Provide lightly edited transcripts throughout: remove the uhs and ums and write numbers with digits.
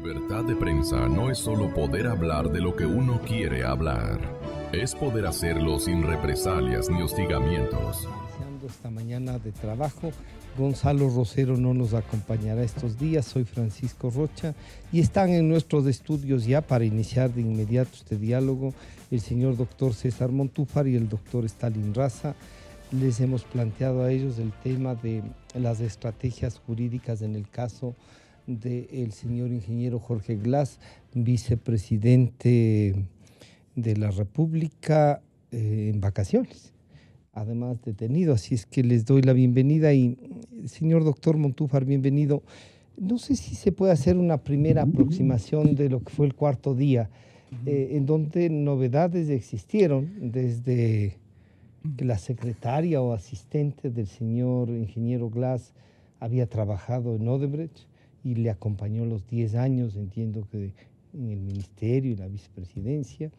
Libertad de prensa no es solo poder hablar de lo que uno quiere hablar. Es poder hacerlo sin represalias ni hostigamientos. Iniciando esta mañana de trabajo, Gonzalo Rosero no nos acompañará estos días. Soy Francisco Rocha y están en nuestros estudios ya para iniciar de inmediato este diálogo el señor doctor César Montúfar y el doctor Stalin Raza. Les hemos planteado a ellos el tema de las estrategias jurídicas en el caso del señor ingeniero Jorge Glass, vicepresidente de la República en vacaciones, además detenido. Así es que les doy la bienvenida y, señor doctor Montúfar, bienvenido. No sé si se puede hacer una primera aproximación de lo que fue el cuarto día, en donde novedades existieron desde que la secretaria o asistente del señor ingeniero Glass había trabajado en Odebrecht y le acompañó los 10 años, entiendo que en el ministerio y la vicepresidencia.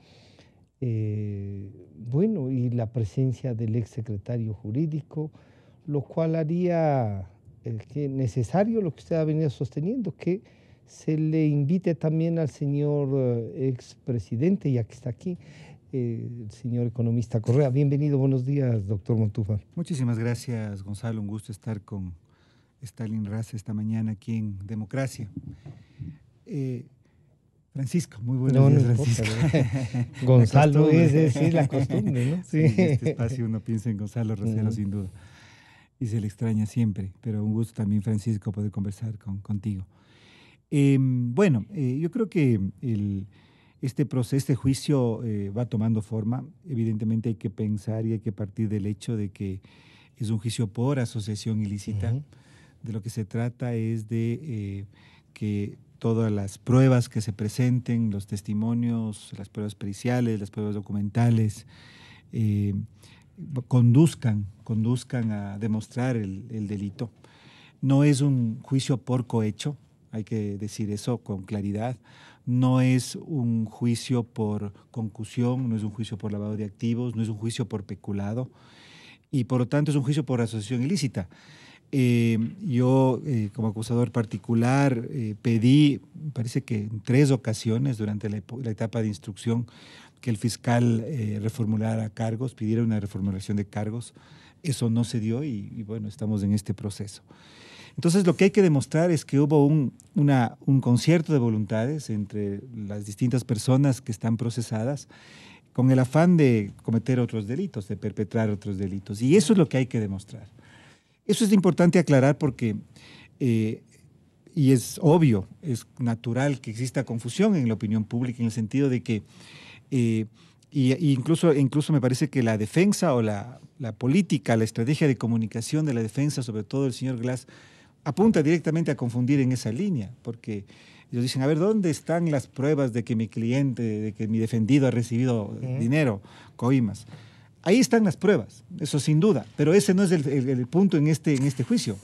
Bueno, y la presencia del exsecretario jurídico, lo cual haría que necesario lo que usted ha venido sosteniendo, que se le invite también al señor expresidente, ya que está aquí, el señor economista Correa. Bienvenido, buenos días, doctor Montúfar. Muchísimas gracias, Gonzalo. Un gusto estar con Stalin Raza esta mañana aquí en Democracia. Francisco, muy buenos días, Francisco. Gonzalo es la costumbre, ¿no? Sí. En este espacio uno piensa en Gonzalo Rosero, sin duda, y se le extraña siempre, pero un gusto también, Francisco, poder conversar contigo. Yo creo que este juicio va tomando forma. Evidentemente hay que pensar y hay que partir del hecho de que es un juicio por asociación ilícita. De lo que se trata es de que todas las pruebas que se presenten, los testimonios, las pruebas periciales, las pruebas documentales, conduzcan a demostrar el delito. No es un juicio por cohecho, hay que decir eso con claridad. No es un juicio por concusión, no es un juicio por lavado de activos, no es un juicio por peculado y por lo tanto es un juicio por asociación ilícita. Yo, como acusador particular, pedí, parece que en 3 ocasiones durante la etapa de instrucción, que el fiscal reformulara cargos, pidiera una reformulación de cargos. Eso no se dio y bueno, estamos en este proceso. Entonces, lo que hay que demostrar es que hubo un concierto de voluntades entre las distintas personas que están procesadas con el afán de cometer otros delitos, de perpetrar otros delitos. Y eso es lo que hay que demostrar. Eso es importante aclarar porque, y es obvio, es natural que exista confusión en la opinión pública en el sentido de que, incluso me parece que la defensa o la política, la estrategia de comunicación de la defensa, sobre todo el señor Glass, apunta directamente a confundir en esa línea, porque ellos dicen, a ver, ¿dónde están las pruebas de que mi cliente, de que mi defendido ha recibido dinero, coimas? Ahí están las pruebas, eso sin duda, pero ese no es el punto en este juicio.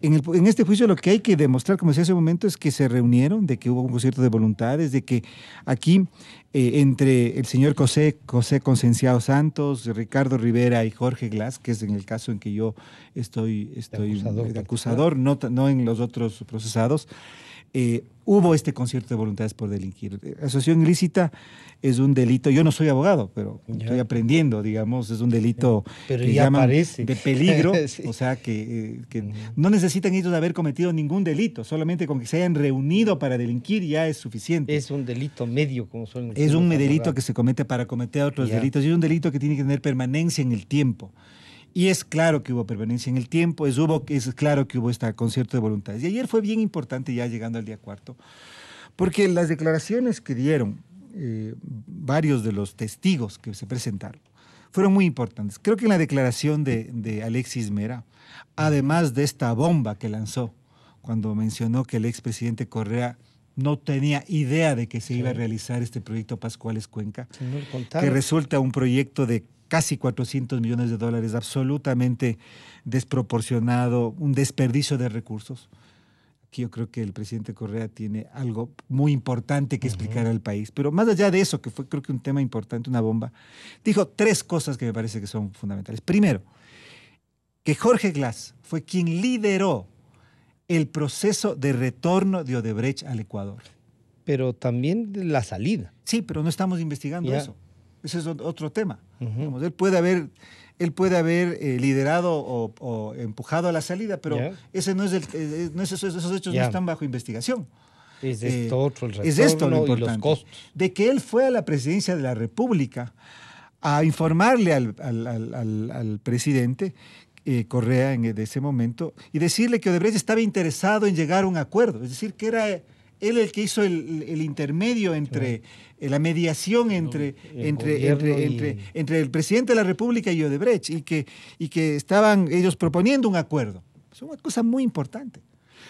En este juicio lo que hay que demostrar, como decía hace un momento, es que se reunieron, de que hubo un concierto de voluntades, de que aquí entre el señor José Concenciado Santos, Ricardo Rivera y Jorge Glass, que es en el caso en que yo estoy de acusador, no en los otros procesados, hubo este concierto de voluntades por delinquir. Asociación ilícita es un delito, yo no soy abogado, pero estoy aprendiendo, digamos, es un delito pero que ya llaman parece de peligro, sí. O sea, que no necesitan ellos haber cometido ningún delito, solamente con que se hayan reunido para delinquir ya es suficiente. Es un delito medio, como suelen decir. Es un delito que se comete para cometer otros delitos y es un delito que tiene que tener permanencia en el tiempo. Y es claro que hubo permanencia en el tiempo, es claro que hubo este concierto de voluntades. Y ayer fue bien importante, ya llegando al día cuarto, porque las declaraciones que dieron varios de los testigos que se presentaron fueron muy importantes. Creo que en la declaración de Alexis Mera, además de esta bomba que lanzó cuando mencionó que el expresidente Correa no tenía idea de que se iba a realizar este proyecto Pascuales Cuenca, que resulta un proyecto de casi $400 millones, absolutamente desproporcionado, un desperdicio de recursos. Aquí yo creo que el presidente Correa tiene algo muy importante que explicar al país. Pero más allá de eso, que fue creo que un tema importante, una bomba, dijo 3 cosas que me parece que son fundamentales. Primero, que Jorge Glass fue quien lideró el proceso de retorno de Odebrecht al Ecuador. pero también de la salida. Sí, pero no estamos investigando Ya. eso. Ese es otro tema. Ujú. Digamos, él puede haber liderado o empujado a la salida, pero Ya. ese no es esos hechos Ya. no están bajo investigación. Es esto otro, el Es esto lo retorno y los importante. costos. De que él fue a la presidencia de la República a informarle al presidente Correa de ese momento y decirle que Odebrecht estaba interesado en llegar a un acuerdo. Es decir, que era él el que hizo el intermedio entre la mediación entre el presidente de la República y Odebrecht y que estaban ellos proponiendo un acuerdo. Es una cosa muy importante.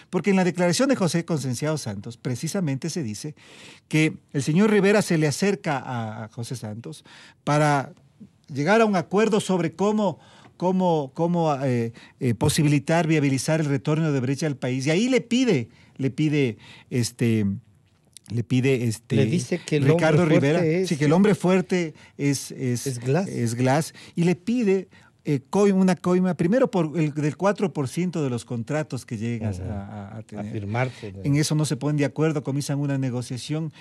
Porque en la declaración de José Concienciado Santos precisamente se dice que el señor Rivera se le acerca a José Santos para llegar a un acuerdo sobre cómo posibilitar, viabilizar el retorno de Odebrecht al país. Y ahí le dice que el Ricardo hombre fuerte Rivera, sí, que el hombre fuerte es Glass, y le pide una coima, primero del 4% de los contratos que llegas a tener. A firmarse. En eso no se ponen de acuerdo, comienzan una negociación.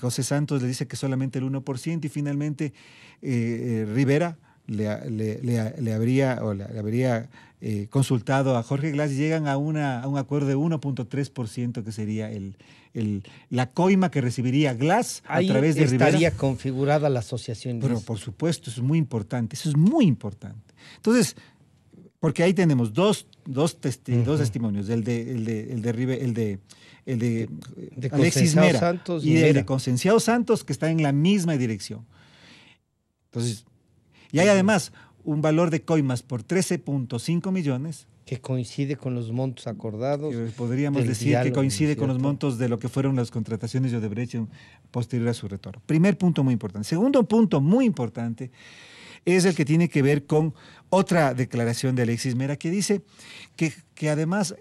José Santos le dice que solamente el 1% y finalmente Rivera le habría consultado a Jorge Glass y llegan a un acuerdo de 1.3% que sería la coima que recibiría Glass a través de Rivera. Estaría configurada la asociación. Pero por supuesto, eso es muy importante, Entonces, porque ahí tenemos dos testimonios, el de Alexis Mera Santos y el de Concienciado Santos, que está en la misma dirección. Entonces, y hay además un valor de coimas por 13.5 millones. Que coincide con los montos acordados. Podríamos decir diálogo, que coincide ¿cierto? con los montos de lo que fueron las contrataciones de Odebrecht posterior a su retorno. Primer punto muy importante. Segundo punto muy importante es el que tiene que ver con otra declaración de Alexis Mera que dice que además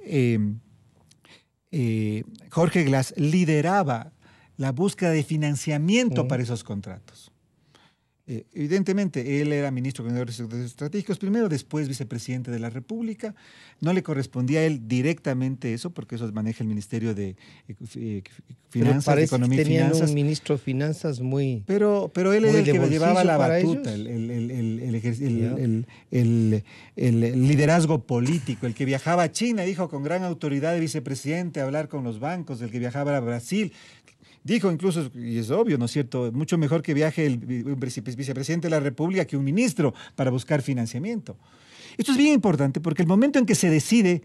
Jorge Glass lideraba la búsqueda de financiamiento para esos contratos. Evidentemente, él era ministro coordinador de sectores estratégicos primero, después vicepresidente de la República. No le correspondía a él directamente eso, porque eso maneja el Ministerio de Finanzas, de Economía y Finanzas. Tenían un ministro de Finanzas muy... Pero él era el que llevaba la batuta, ellos. el liderazgo político, el que viajaba a China, dijo con gran autoridad de vicepresidente a hablar con los bancos, el que viajaba a Brasil. Dijo incluso, y es obvio, ¿no es cierto?, mucho mejor que viaje el vicepresidente de la República que un ministro para buscar financiamiento. Esto es bien importante porque el momento en que se decide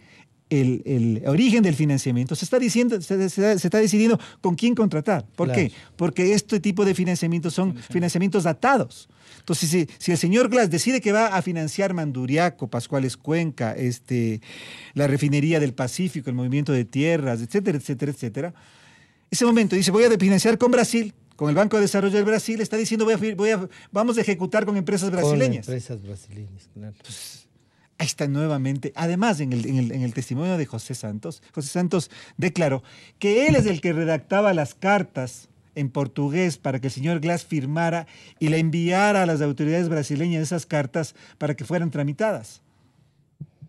el origen del financiamiento, se está decidiendo con quién contratar. ¿Por qué? Porque este tipo de financiamientos son financiamientos datados. Entonces, si el señor Glass decide que va a financiar Manduriaco, Pascuales Cuenca, la refinería del Pacífico, el movimiento de tierras, etcétera, etcétera, etcétera, ese momento dice, voy a financiar con Brasil, con el Banco de Desarrollo del Brasil, está diciendo, vamos a ejecutar con empresas brasileñas. Con empresas brasileñas, claro. Entonces, ahí está nuevamente. Además, en el testimonio de José Santos declaró que él es el que redactaba las cartas en portugués para que el señor Glass firmara y le enviara a las autoridades brasileñas esas cartas para que fueran tramitadas.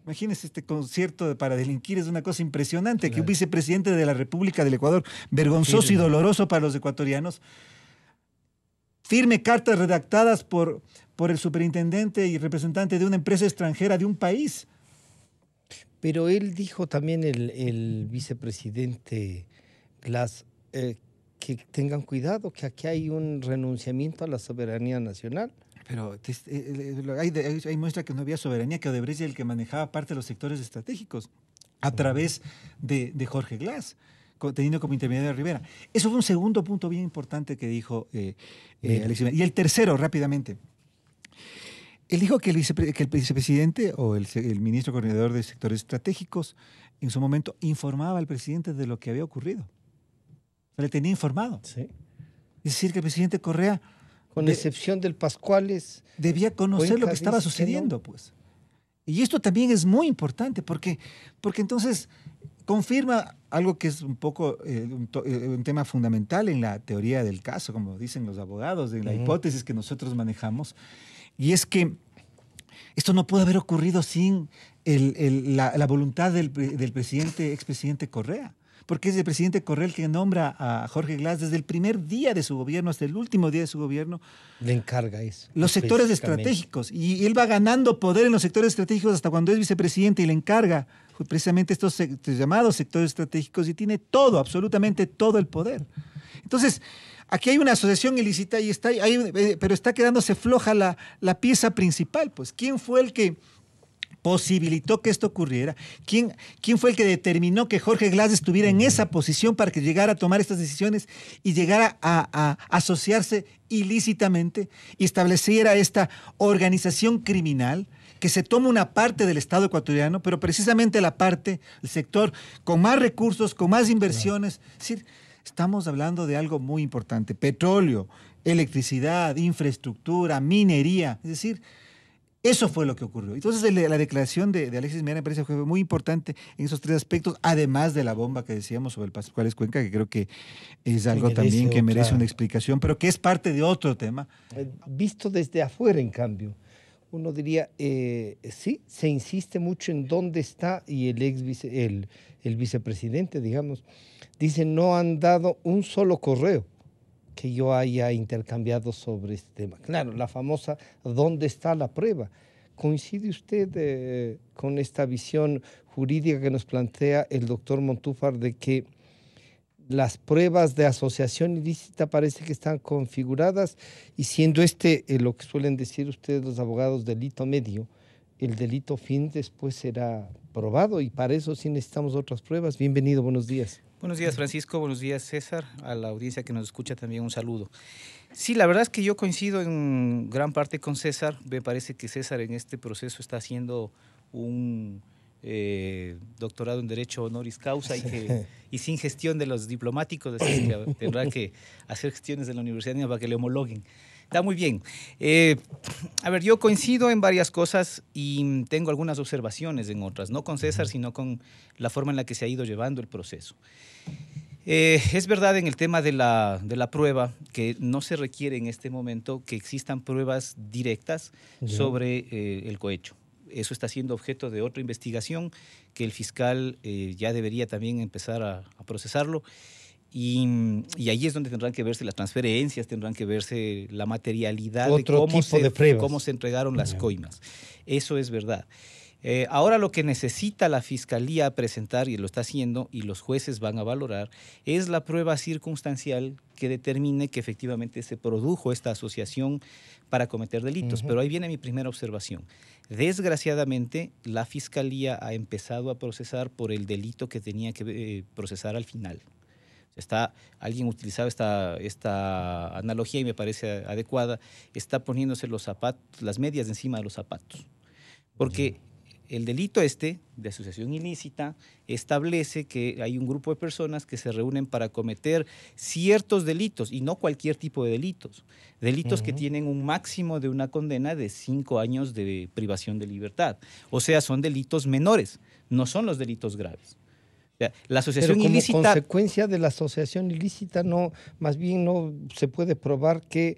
Imagínense, este concierto para delinquir es una cosa impresionante, claro. Que un vicepresidente de la República del Ecuador, vergonzoso y doloroso para los ecuatorianos, firme cartas redactadas por el superintendente y representante de una empresa extranjera de un país. Pero él dijo también, el vicepresidente Glass, que tengan cuidado, que aquí hay un renunciamiento a la soberanía nacional. Pero hay muestra que no había soberanía, que Odebrecht era el que manejaba parte de los sectores estratégicos a través de Jorge Glass, teniendo como intermediario a Rivera. Eso fue un segundo punto bien importante que dijo Alexis. Y el tercero, rápidamente. Él dijo que el vicepresidente o el ministro coordinador de sectores estratégicos en su momento informaba al presidente de lo que había ocurrido. O sea, le tenía informado. Sí. Es decir, que el presidente Correa, con excepción del Pascuales, debía conocer lo que estaba sucediendo, pues. Y esto también es muy importante porque entonces confirma algo que es un poco un tema fundamental en la teoría del caso, como dicen los abogados, en la hipótesis que nosotros manejamos, y es que esto no puede haber ocurrido sin la voluntad del expresidente Correa. porque es el presidente Correa el que nombra a Jorge Glass desde el primer día de su gobierno hasta el último día de su gobierno. Le encarga eso. Los sectores estratégicos. Y él va ganando poder en los sectores estratégicos hasta cuando es vicepresidente y le encarga precisamente estos llamados sectores estratégicos y tiene todo, absolutamente todo el poder. Entonces, aquí hay una asociación ilícita y pero está quedándose floja la pieza principal. Pues, ¿quién fue el que posibilitó que esto ocurriera? ¿Quién fue el que determinó que Jorge Glass estuviera en esa posición para que llegara a tomar estas decisiones y llegara a asociarse ilícitamente y estableciera esta organización criminal que se toma una parte del Estado ecuatoriano, pero precisamente la parte, el sector con más recursos, con más inversiones? Es decir, estamos hablando de algo muy importante: petróleo, electricidad, infraestructura, minería. Es decir, eso fue lo que ocurrió. Entonces, la declaración de Alexis Mera me parece que fue muy importante en esos tres aspectos, además de la bomba que decíamos sobre el Pascuales Cuenca, que creo que es algo también que merece una explicación, pero que es parte de otro tema. Visto desde afuera, en cambio, uno diría, sí, se insiste mucho en dónde está, y el vicepresidente, digamos, dice, no han dado un solo correo que yo haya intercambiado sobre este tema. Claro, la famosa ¿dónde está la prueba? ¿Coincide usted con esta visión jurídica que nos plantea el doctor Montúfar de que las pruebas de asociación ilícita parece que están configuradas, y siendo lo que suelen decir ustedes los abogados, delito medio, el delito fin después será probado, y para eso sí necesitamos otras pruebas? Bienvenido, buenos días. Buenos días, Francisco. Buenos días, César. A la audiencia que nos escucha también un saludo. Sí, la verdad es que yo coincido en gran parte con César. Me parece que César en este proceso está haciendo un doctorado en Derecho honoris causa y sin gestión de los diplomáticos, es decir, que tendrá que hacer gestiones en la universidad para que le homologuen. Está muy bien. A ver, yo coincido en varias cosas y tengo algunas observaciones en otras, no con César, sino con la forma en la que se ha ido llevando el proceso. Es verdad en el tema de la prueba que no se requiere en este momento que existan pruebas directas sobre el cohecho. Eso está siendo objeto de otra investigación que el fiscal ya debería también empezar a procesarlo. Y ahí es donde tendrán que verse las transferencias, tendrán que verse la materialidad de cómo se entregaron las coimas. Eso es verdad. Ahora lo que necesita la Fiscalía presentar, y lo está haciendo, y los jueces van a valorar, es la prueba circunstancial que determine que efectivamente se produjo esta asociación para cometer delitos. Pero ahí viene mi primera observación. Desgraciadamente, la Fiscalía ha empezado a procesar por el delito que tenía que procesar al final. Alguien utilizaba esta analogía y me parece adecuada, está poniéndose las medias encima de los zapatos. Porque el delito de asociación ilícita establece que hay un grupo de personas que se reúnen para cometer ciertos delitos, y no cualquier tipo de delitos. Delitos que tienen un máximo de una condena de 5 años de privación de libertad. O sea, son delitos menores, no son los delitos graves. La asociación Pero como ilícita, consecuencia de la asociación ilícita, más bien no se puede probar que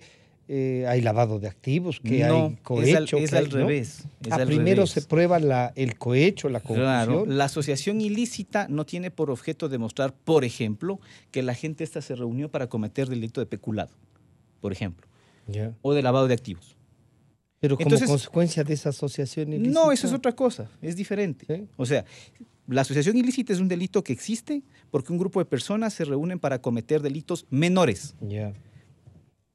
hay lavado de activos, que hay cohecho. Es al revés. Primero se prueba el cohecho, la confusión. Claro, la asociación ilícita no tiene por objeto demostrar, por ejemplo, que la gente esta se reunió para cometer delito de peculado, por ejemplo, o de lavado de activos. Pero como consecuencia de esa asociación ilícita. No, eso es otra cosa, es diferente. ¿Sí? O sea, la asociación ilícita es un delito que existe porque un grupo de personas se reúnen para cometer delitos menores.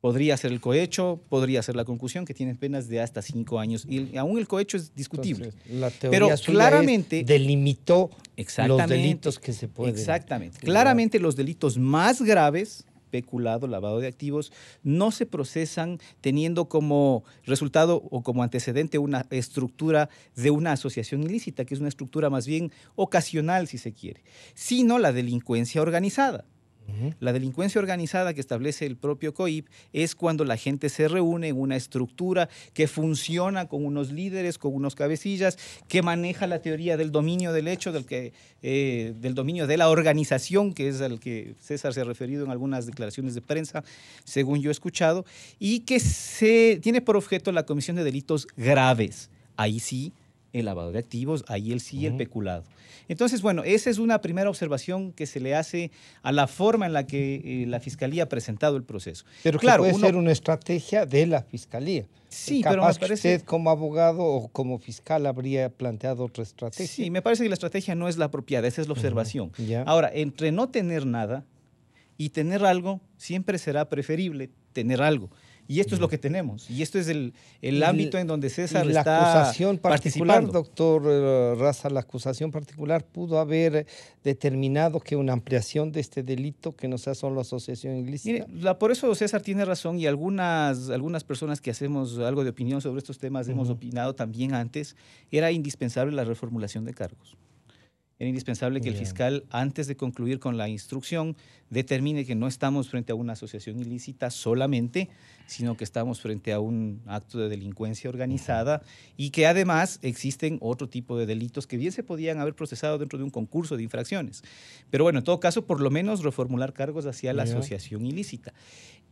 Podría ser el cohecho, podría ser la concusión, que tienen penas de hasta 5 años. Y aún el cohecho es discutible. Entonces, la teoría pero claramente delimitó los delitos que se pueden. Exactamente. Claramente los delitos más graves, peculado, lavado de activos, no se procesan teniendo como resultado o como antecedente una estructura de una asociación ilícita, que es una estructura más bien ocasional, si se quiere, sino la delincuencia organizada. La delincuencia organizada que establece el propio COIP es cuando la gente se reúne en una estructura que funciona con unos líderes, con unos cabecillas, que maneja la teoría del dominio del hecho, del dominio de la organización, que es al que César se ha referido en algunas declaraciones de prensa, según yo he escuchado, y que tiene por objeto la comisión de delitos graves. Ahí sí, el lavado de activos, ahí el peculado. Entonces, bueno, esa es una primera observación que se le hace a la forma en la que la Fiscalía ha presentado el proceso. Pero claro, puede ser una estrategia de la Fiscalía. Sí, capaz pero me que parece... usted como abogado o como fiscal habría planteado otra estrategia. Sí, me parece que la estrategia no es la apropiada, esa es la observación. Ya. Ahora, entre no tener nada y tener algo, siempre será preferible tener algo. Y esto es lo que tenemos. Y esto es el ámbito en donde César la está acusación particular, participando. doctor Raza, la acusación particular pudo haber determinado que una ampliación de este delito que no sea solo asociación ilícita. Mire, por eso César tiene razón y algunas personas que hacemos algo de opinión sobre estos temas hemos opinado también antes, era indispensable la reformulación de cargos. Era indispensable que el fiscal, antes de concluir con la instrucción, determine que no estamos frente a una asociación ilícita solamente, sino que estamos frente a un acto de delincuencia organizada y que además existen otro tipo de delitos que bien se podían haber procesado dentro de un concurso de infracciones. Pero bueno, en todo caso, por lo menos reformular cargos hacia la asociación ilícita.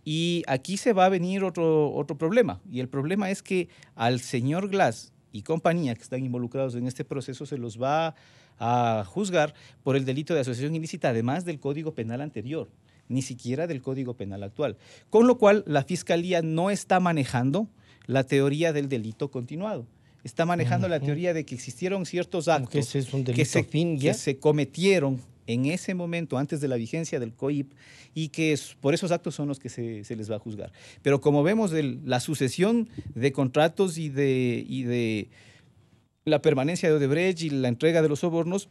Y aquí se va a venir otro problema, y el problema es que al señor Glass y compañía que están involucrados en este proceso se los va a juzgar por el delito de asociación ilícita, además del Código Penal anterior, ni siquiera del Código Penal actual. Con lo cual, la Fiscalía no está manejando la teoría del delito continuado. Está manejando la teoría de que existieron ciertos actos que se cometieron en ese momento, antes de la vigencia del COIP, y que por esos actos son los que se les va a juzgar. Pero como vemos, la sucesión de contratos y de la permanencia de Odebrecht y la entrega de los sobornos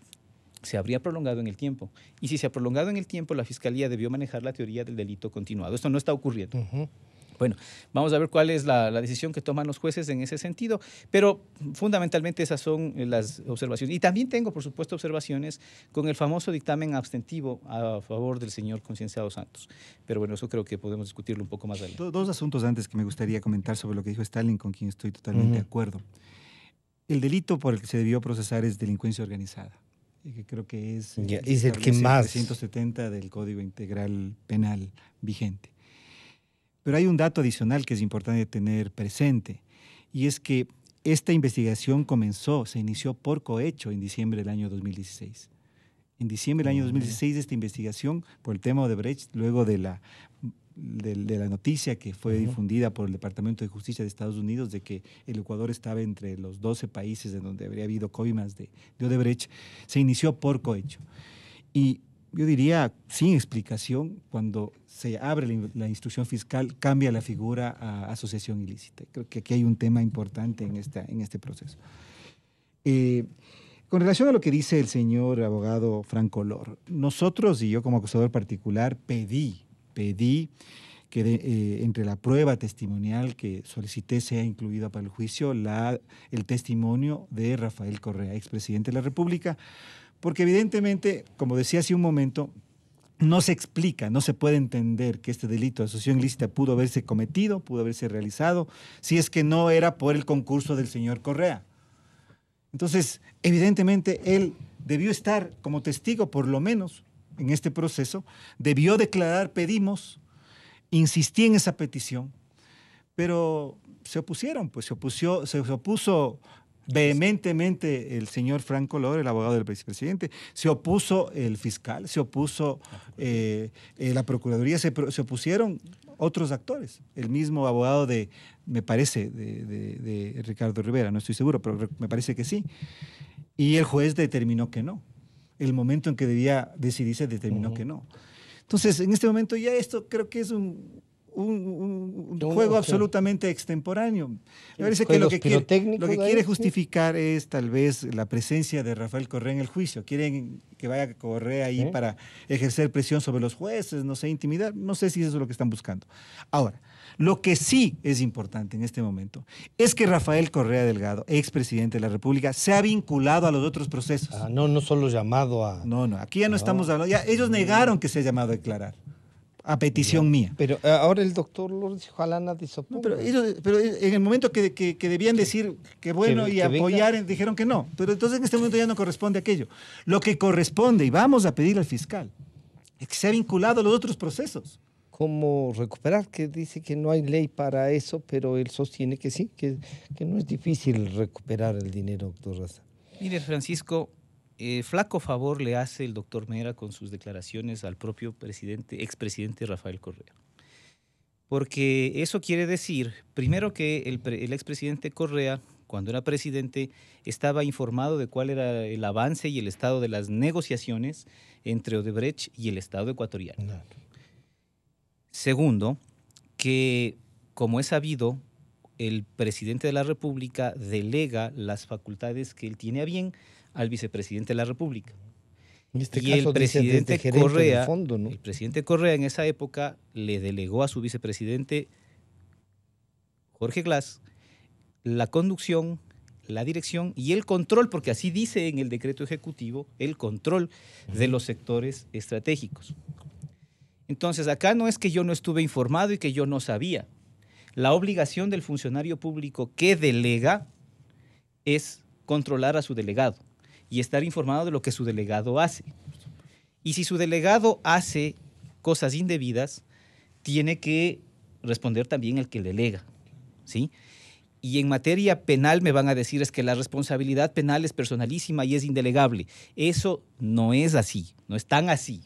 se habría prolongado en el tiempo. Y si se ha prolongado en el tiempo, la Fiscalía debió manejar la teoría del delito continuado. Esto no está ocurriendo. Bueno, vamos a ver cuál es la decisión que toman los jueces en ese sentido, pero fundamentalmente esas son las observaciones. Y también tengo, por supuesto, observaciones con el famoso dictamen abstentivo a favor del señor Concienciado Santos. Pero bueno, eso creo que podemos discutirlo un poco más adelante. Dos asuntos antes que me gustaría comentar sobre lo que dijo Stalin, con quien estoy totalmente de acuerdo. El delito por el que se debió procesar es delincuencia organizada, que creo que es el que más 370 del Código Integral Penal vigente. Pero hay un dato adicional que es importante tener presente, y es que esta investigación se inició por cohecho en diciembre del año 2016. En diciembre del año 2016 esta investigación por el tema de Odebrecht, luego de la noticia que fue difundida por el Departamento de Justicia de Estados Unidos de que el Ecuador estaba entre los 12 países en donde habría habido coimas de Odebrecht, se inició por cohecho. Y yo diría, sin explicación, cuando se abre la instrucción fiscal, cambia la figura a asociación ilícita. Creo que aquí hay un tema importante en este proceso. Con relación a lo que dice el señor abogado Franco Lor, nosotros y yo como acusador particular pedí que entre la prueba testimonial que solicité sea incluida para el juicio el testimonio de Rafael Correa, expresidente de la República, porque evidentemente, como decía hace un momento, no se explica, no se puede entender que este delito de asociación ilícita pudo haberse cometido, pudo haberse realizado, si es que no era por el concurso del señor Correa. Entonces, evidentemente, él debió estar como testigo, por lo menos, en este proceso, debió declarar, insistí en esa petición, pero se opusieron, pues se opuso vehementemente el señor Franco Lor, el abogado del vicepresidente, se opuso el fiscal, se opuso la Procuraduría, se opusieron otros actores, el mismo abogado me parece, de Ricardo Rivera, no estoy seguro, pero me parece que sí, y el juez determinó que no. El momento en que debía decidirse determinó que no. Entonces, en este momento ya esto creo que es un juego absolutamente extemporáneo. Me parece que lo que quiere justificar es tal vez la presencia de Rafael Correa en el juicio. Quieren que vaya Correa ahí para ejercer presión sobre los jueces, no sé, intimidar. No sé si eso es lo que están buscando. Ahora, lo que sí es importante en este momento es que Rafael Correa Delgado, expresidente de la República, se ha vinculado a los otros procesos. No solo llamado a... No, aquí ya no estamos hablando. Ya ellos negaron que se ha llamado a declarar. A petición mía. Pero ahora el doctor Lourdes, ojalá nadie se oponga. Pero en el momento que debían decir que bueno y apoyar, dijeron que no. Pero entonces en este momento ya no corresponde aquello. Lo que corresponde, y vamos a pedir al fiscal, es que se ha vinculado a los otros procesos. cómo recuperar, que dice que no hay ley para eso, pero él sostiene que sí, que no es difícil recuperar el dinero, doctor Raza. Mire, Francisco, flaco favor le hace el doctor Mera con sus declaraciones al propio expresidente Rafael Correa. Porque eso quiere decir, primero, que el expresidente Correa, cuando era presidente, estaba informado de cuál era el avance y el estado de las negociaciones entre Odebrecht y el Estado ecuatoriano. Claro. Segundo, que, como es sabido, el presidente de la República delega las facultades que él tiene a bien al vicepresidente de la República. En este Y caso el presidente dice gerente Correa, del fondo, ¿no? el presidente Correa en esa época le delegó a su vicepresidente Jorge Glass la conducción, la dirección y el control, porque así dice en el decreto ejecutivo, el control de los sectores estratégicos. Entonces, acá no es que yo no estuve informado y que yo no sabía. La obligación del funcionario público que delega es controlar a su delegado y estar informado de lo que su delegado hace. Y si su delegado hace cosas indebidas, tiene que responder también el que delega, ¿sí? Y en materia penal me van a decir es que la responsabilidad penal es personalísima y es indelegable. Eso no es así, no es tan así.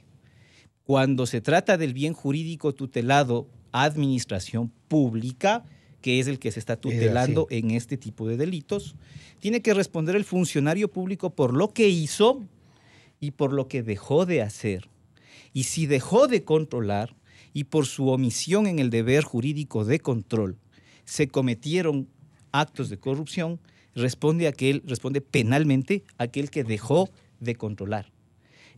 Cuando se trata del bien jurídico tutelado, administración pública, que es el que se está tutelando en este tipo de delitos, tiene que responder el funcionario público por lo que hizo y por lo que dejó de hacer. Y si dejó de controlar y por su omisión en el deber jurídico de control se cometieron actos de corrupción, responde penalmente aquel que dejó de controlar.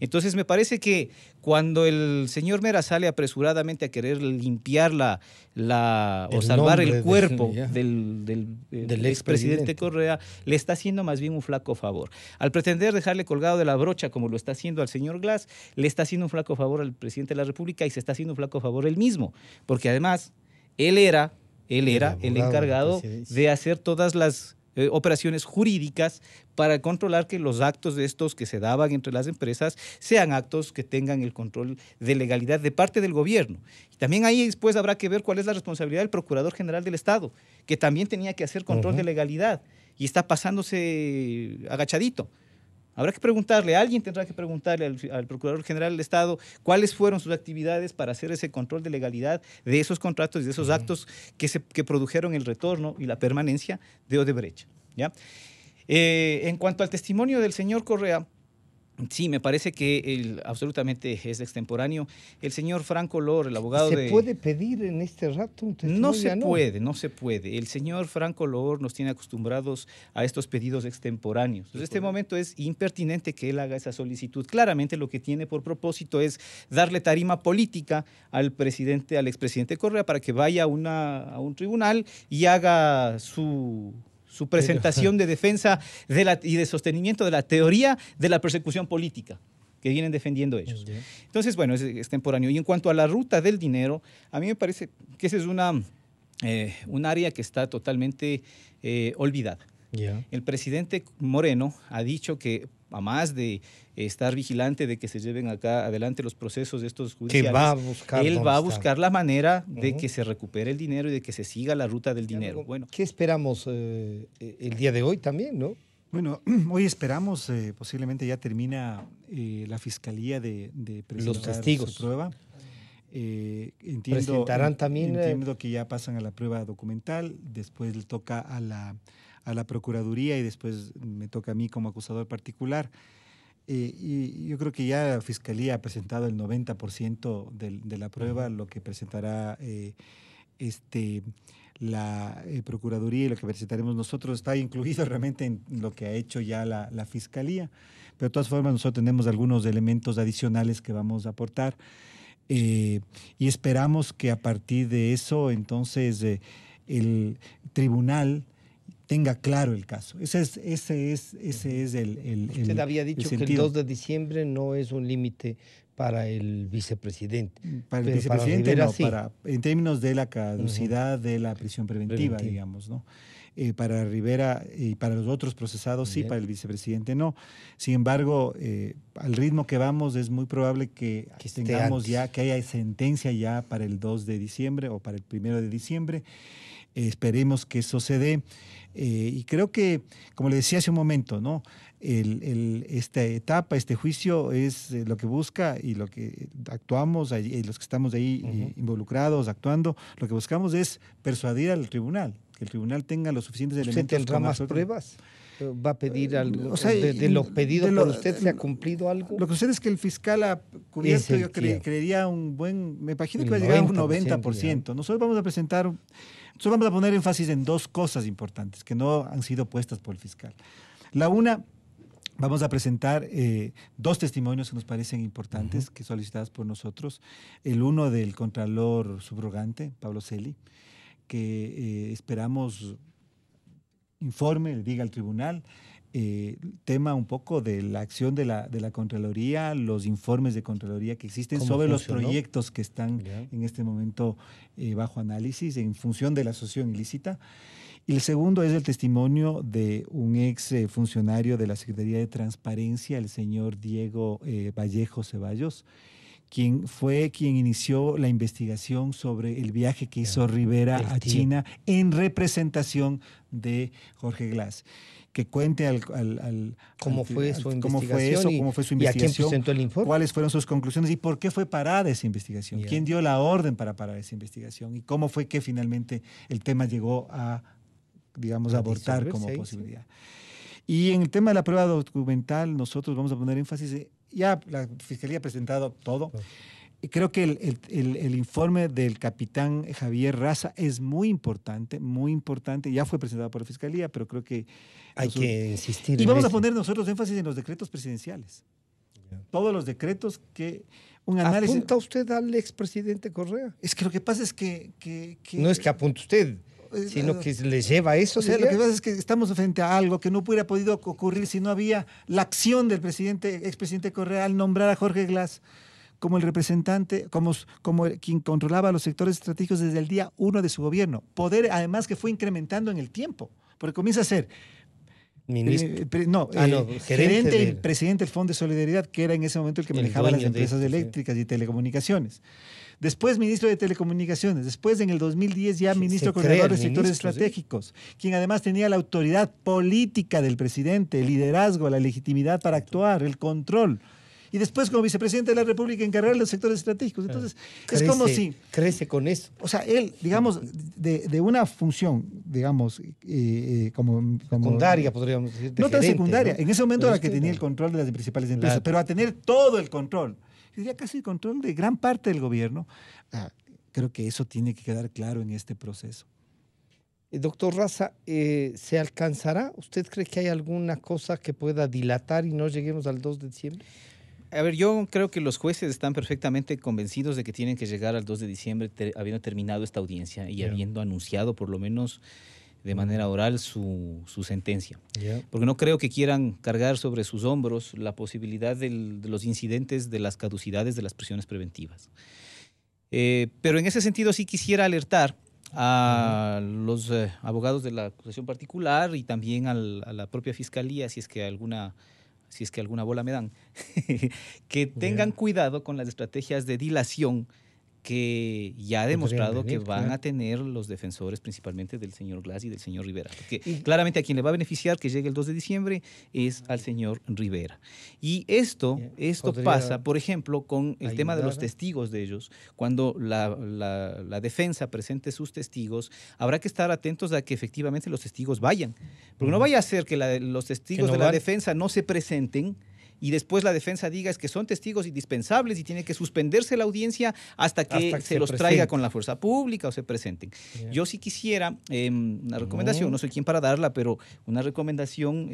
Entonces me parece que cuando el señor Mera sale apresuradamente a querer limpiar o salvar el cuerpo del expresidente Correa, le está haciendo más bien un flaco favor. Al pretender dejarle colgado de la brocha, como lo está haciendo al señor Glass, le está haciendo un flaco favor al presidente de la República y se está haciendo un flaco favor él mismo, porque además él era el encargado de hacer todas las operaciones jurídicas para controlar que los actos de estos que se daban entre las empresas sean actos que tengan el control de legalidad de parte del gobierno. Y también ahí después habrá que ver cuál es la responsabilidad del Procurador General del Estado, que también tenía que hacer control de legalidad y está pasándose agachadito. Habrá que preguntarle, alguien tendrá que preguntarle al Procurador General del Estado cuáles fueron sus actividades para hacer ese control de legalidad de esos contratos y de esos actos que produjeron el retorno y la permanencia de Odebrecht, ¿ya? En cuanto al testimonio del señor Correa, sí, me parece que absolutamente es extemporáneo. El señor Franco Lor, el abogado ¿Se puede pedir en este rato un testimonio? No se puede. El señor Franco Lor nos tiene acostumbrados a estos pedidos extemporáneos. Entonces, en este momento es impertinente que él haga esa solicitud. Claramente lo que tiene por propósito es darle tarima política al expresidente Correa para que vaya a un tribunal y haga su presentación de defensa y de sostenimiento de la teoría de la persecución política que vienen defendiendo ellos. Entonces, bueno, es extemporáneo. Y en cuanto a la ruta del dinero, a mí me parece que esa es un área que está totalmente olvidada. El presidente Moreno ha dicho que, a más de estar vigilante de que se lleven acá adelante los procesos de estos judiciales, él va a buscar la manera de que se recupere el dinero y de que se siga la ruta del dinero. Bueno, ¿qué esperamos el día de hoy también, no? Bueno, hoy esperamos, posiblemente ya termina la Fiscalía de presentar los testigos. Su prueba. Presentarán también... Entiendo que ya pasan a la prueba documental, después le toca a la Procuraduría y después me toca a mí como acusador particular. Y yo creo que ya la Fiscalía ha presentado el 90% de la prueba, lo que presentará la Procuraduría y lo que presentaremos nosotros está incluido realmente en lo que ha hecho ya la Fiscalía. Pero de todas formas nosotros tenemos algunos elementos adicionales que vamos a aportar y esperamos que a partir de eso entonces el tribunal tenga claro el caso. Ese es el Usted había dicho que el 2 de diciembre no es un límite para el vicepresidente. Para el vicepresidente para no, en términos de la caducidad de la prisión preventiva, digamos, ¿no? para Rivera y para los otros procesados sí, para el vicepresidente no. Sin embargo, al ritmo que vamos es muy probable que tengamos ya, que haya sentencia ya para el 2 de diciembre o para el 1 de diciembre. Esperemos que eso se dé. Y creo que, como le decía hace un momento, ¿no? Esta etapa, este juicio es lo que busca y lo que actuamos, los que estamos ahí involucrados, actuando, lo que buscamos es persuadir al tribunal, que el tribunal tenga los suficientes elementos. ¿Usted tendrá más pruebas? ¿Va a pedir algo? O sea, de lo pedido por usted se ha cumplido algo? Lo que sucede es que el fiscal ha cubierto, yo creería me imagino que va a llegar a un 90%. Nosotros vamos a poner énfasis en dos cosas importantes que no han sido puestas por el fiscal. La una, vamos a presentar dos testimonios que nos parecen importantes, que solicitadas por nosotros. El uno del contralor subrogante, Pablo Celi, que esperamos informe, le diga al tribunal, tema un poco de la acción de la Contraloría, los informes de Contraloría que existen sobre los proyectos que están en este momento bajo análisis en función de la asociación ilícita. Y el segundo es el testimonio de un ex funcionario de la Secretaría de Transparencia, el señor Diego Vallejo Ceballos, quien inició la investigación sobre el viaje que hizo Rivera a China en representación de Jorge Glass. Que cuente cómo fue su investigación y a quién presentó el informe. Cuáles fueron sus conclusiones y por qué fue parada esa investigación. ¿Quién dio la orden para parar esa investigación? Y cómo fue que finalmente el tema llegó a, digamos, abortar como posibilidad. Y en el tema de la prueba documental, nosotros vamos a poner énfasis. Ya la Fiscalía ha presentado todo. Y creo que el informe del capitán Javier Raza es muy importante. Ya fue presentado por la Fiscalía, pero creo que hay que insistir. Y vamos a poner nosotros énfasis en los decretos presidenciales. Todos los decretos que un análisis. ¿Apunta usted al expresidente Correa? Es que lo que pasa es que no es que apunte usted, sino que le lleva eso. O sea, lo que pasa es que estamos frente a algo que no hubiera podido ocurrir si no había la acción del expresidente Correa al nombrar a Jorge Glass como el representante, como quien controlaba los sectores estratégicos desde el día 1 de su gobierno. Poder, además, que fue incrementando en el tiempo, porque comienza a ser gerente y presidente del Fondo de Solidaridad, que era en ese momento el que manejaba las empresas eléctricas y telecomunicaciones. Después ministro de Telecomunicaciones, después en el 2010 ya ministro coordinador de sectores estratégicos, quien además tenía la autoridad política del presidente, el liderazgo, la legitimidad para actuar, el control. Y después como vicepresidente de la República encargar los sectores estratégicos. Entonces, es como si... Crece con eso. O sea, él, digamos, de una función, digamos, como secundaria, podríamos decir. No tan secundaria. ¿No? En ese momento era que tenía el control de las principales empresas, pero a tener todo el control, diría casi el control de gran parte del gobierno, creo que eso tiene que quedar claro en este proceso. Doctor Raza, ¿se alcanzará? ¿Usted cree que hay alguna cosa que pueda dilatar y no lleguemos al 2 de diciembre? A ver, yo creo que los jueces están perfectamente convencidos de que tienen que llegar al 2 de diciembre habiendo terminado esta audiencia y habiendo anunciado por lo menos de manera oral su sentencia. Porque no creo que quieran cargar sobre sus hombros la posibilidad de los incidentes de las caducidades de las prisiones preventivas. Pero en ese sentido sí quisiera alertar a los abogados de la acusación particular y también a la propia fiscalía, si es que alguna bola me dan, que tengan cuidado con las estrategias de dilación que ya ha demostrado que van a tener los defensores, principalmente del señor Glass y del señor Rivera. Porque claramente a quien le va a beneficiar que llegue el 2 de diciembre es al señor Rivera. Y esto pasa, por ejemplo, con el tema de los testigos de ellos. Cuando la defensa presente sus testigos, habrá que estar atentos a que efectivamente los testigos vayan. Porque no vaya a ser que los testigos de la defensa no se presenten y después la defensa diga es que son testigos indispensables y tiene que suspenderse la audiencia hasta que se los traiga con la fuerza pública o se presenten. Yo sí quisiera una recomendación, no soy quien para darla, pero una recomendación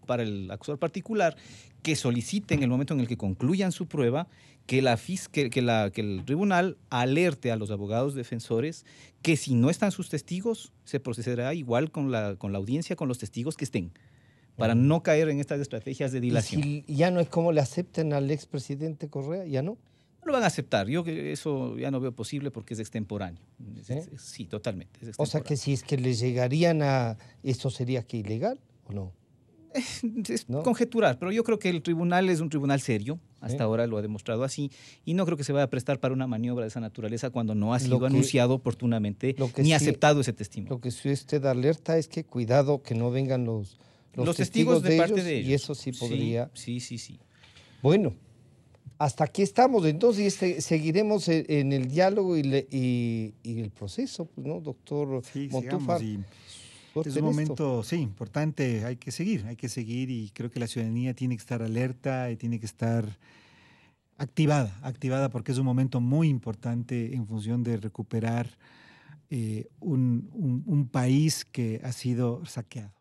para el acusador particular, que solicite en el momento en el que concluyan su prueba que el tribunal alerte a los abogados defensores que si no están sus testigos, se procederá igual con la audiencia con los testigos que estén, para no caer en estas estrategias de dilación. ¿Y si ya no es como le acepten al expresidente Correa? ¿Ya no? No lo van a aceptar. Yo que eso ya no veo posible porque es extemporáneo. ¿Eh? Sí, totalmente. Es O sea que si es que les llegarían a... ¿Esto sería que ilegal o no? Es ¿No? conjeturar, pero yo creo que el tribunal es un tribunal serio, hasta ahora lo ha demostrado así, y no creo que se vaya a prestar para una maniobra de esa naturaleza cuando no ha sido anunciado oportunamente ni sí, aceptado ese testimonio. Lo que sí usted alerta es que cuidado que no vengan los testigos de parte ellos, de ellos. y eso sí podría... Sí. Bueno, hasta aquí estamos, entonces seguiremos en el diálogo y el proceso, pues, ¿no, doctor Sí, Montúfar? sigamos. Suerte Es en un esto. momento, sí, importante, hay que seguir y creo que la ciudadanía tiene que estar alerta y tiene que estar activada porque es un momento muy importante en función de recuperar un país que ha sido saqueado.